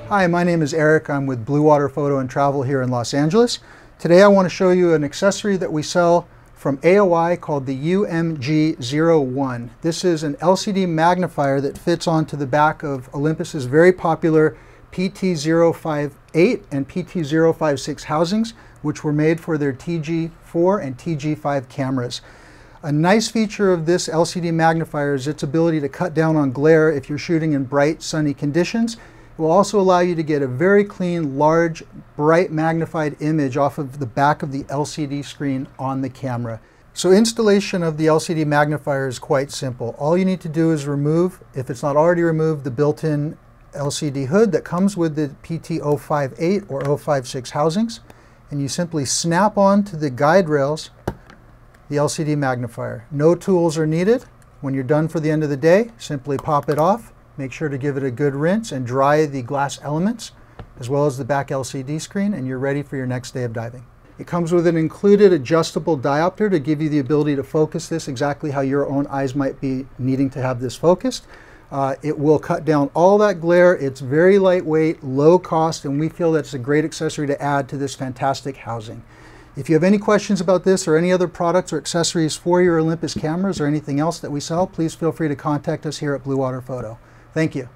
Hi, my name is Eric. I'm with Blue Water Photo and Travel here in Los Angeles. Today I want to show you an accessory that we sell from AOI called the UMG01. This is an LCD magnifier that fits onto the back of Olympus's very popular PT058 and PT056 housings, which were made for their TG4 and TG5 cameras. A nice feature of this LCD magnifier is its ability to cut down on glare if you're shooting in bright, sunny conditions. It will also allow you to get a very clean, large, bright magnified image off of the back of the LCD screen on the camera. So installation of the LCD magnifier is quite simple. All you need to do is remove, if it's not already removed, the built-in LCD hood that comes with the PT058 or 056 housings, and you simply snap on to the guide rails the LCD magnifier. No tools are needed. When you're done for the end of the day, simply pop it off. Make sure to give it a good rinse and dry the glass elements as well as the back LCD screen, and you're ready for your next day of diving. It comes with an included adjustable diopter to give you the ability to focus this exactly how your own eyes might be needing to have this focused. It will cut down all that glare. It's very lightweight, low cost, and we feel that's a great accessory to add to this fantastic housing. If you have any questions about this or any other products or accessories for your Olympus cameras or anything else that we sell, please feel free to contact us here at Blue Water Photo. Thank you.